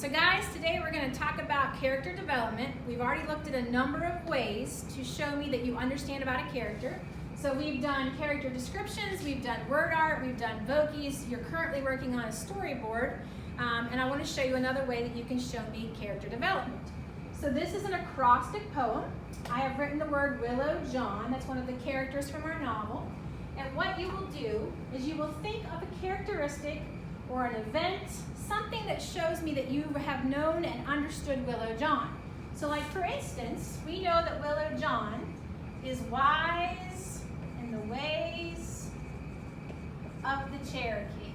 So guys, today we're going to talk about character development. We've already looked at a number of ways to show me that you understand about a character. So we've done character descriptions, we've done word art, we've done vokies. You're currently working on a storyboard, and I want to show you another way that you can show me character development. So this is an acrostic poem. I have written the word Willow John. That's one of the characters from our novel. And what you will do is you will think of a characteristic or an event, something that shows me that you have known and understood Willow John. So like for instance, we know that Willow John is wise in the ways of the Cherokee.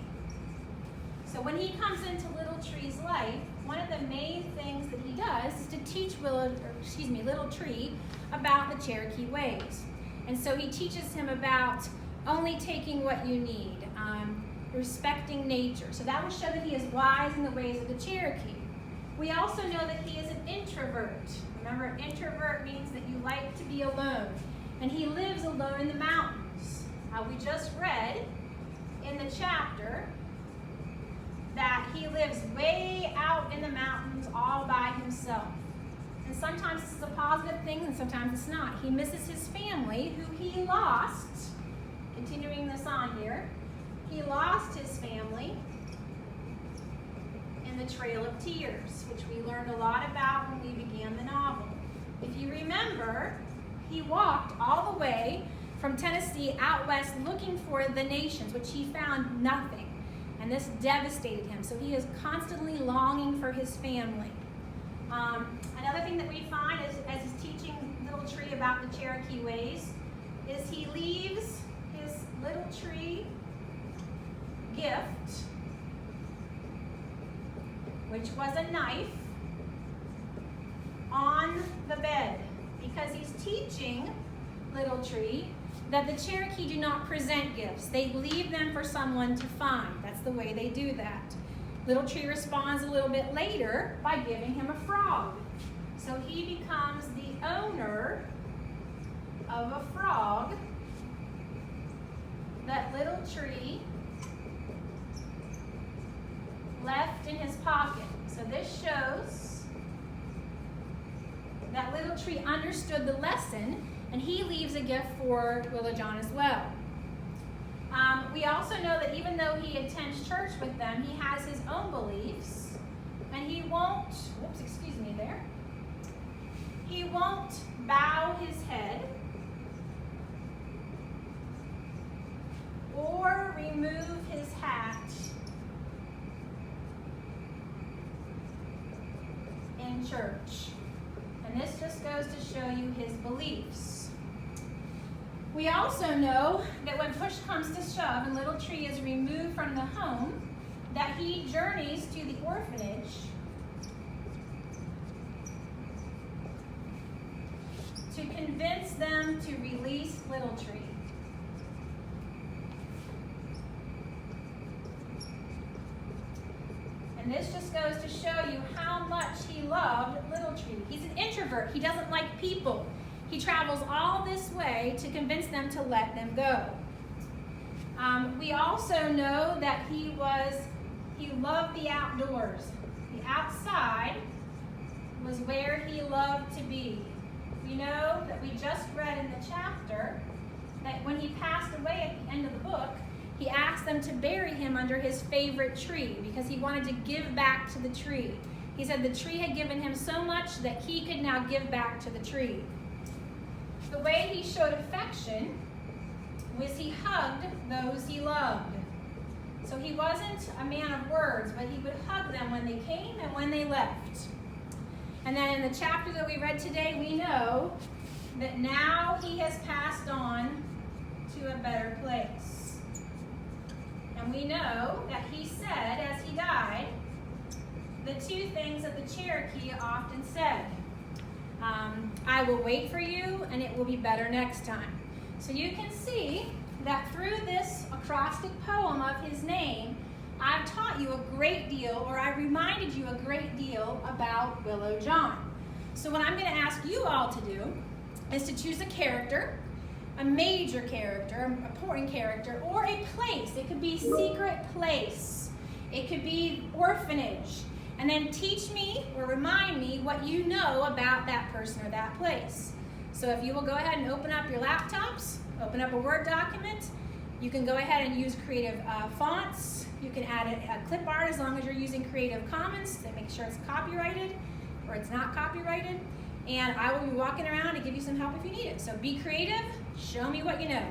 So when he comes into Little Tree's life, one of the main things that he does is to teach Little Tree about the Cherokee ways. And so he teaches him about only taking what you need, respecting nature. So that will show that he is wise in the ways of the Cherokee. We also know that he is an introvert. Remember, introvert means that you like to be alone. And he lives alone in the mountains. We just read in the chapter that he lives way out in the mountains all by himself. And sometimes this is a positive thing and sometimes it's not. He misses his family, who he lost. Continuing this on here, he lost his family in the Trail of Tears, which we learned a lot about when we began the novel. If you remember, he walked all the way from Tennessee out west looking for the nations, which he found nothing. And this devastated him. So he is constantly longing for his family. Another thing that we find is, as he's teaching Little Tree about the Cherokee ways, is he leaves his Little Tree gift, which was a knife, on the bed, because he's teaching Little Tree that the Cherokee do not present gifts. They leave them for someone to find. That's the way they do that. Little Tree responds a little bit later by giving him a frog. So he becomes the owner of a frog that Little Tree left in his pocket. So this shows that Little Tree understood the lesson, and he leaves a gift for Willow John as well. We also know that even though he attends church with them, he has his own beliefs, and he won't bow his head or remove his hat in church. And this just goes to show you his beliefs. We also know that when push comes to shove and Little Tree is removed from the home, that he journeys to the orphanage to convince them to release Little Tree. And this just goes to show you how much he loved Little Tree. He's an introvert. He doesn't like people. He travels all this way to convince them to let them go. We also know that he loved the outdoors. The outside was where he loved to be. We know that we just read in the chapter that when he passed away at the end of the book, he asked them to bury him under his favorite tree because he wanted to give back to the tree. He said the tree had given him so much that he could now give back to the tree. The way he showed affection was he hugged those he loved. So he wasn't a man of words, but he would hug them when they came and when they left. And then in the chapter that we read today, we know that now he has passed on to a better place. And we know that he said, as he died, the two things that the Cherokee often said. I will wait for you, and it will be better next time. So you can see that through this acrostic poem of his name, I've taught you a great deal, or I reminded you a great deal about Willow John. So what I'm going to ask you all to do is to choose a character, a major character, an important character, or a place. It could be secret place. It could be orphanage. And then teach me or remind me what you know about that person or that place. So if you will go ahead and open up your laptops, open up a Word document, you can go ahead and use creative fonts. You can add a clip art as long as you're using Creative Commons to make sure it's copyrighted or it's not copyrighted. And I will be walking around to give you some help if you need it. So be creative, show me what you know.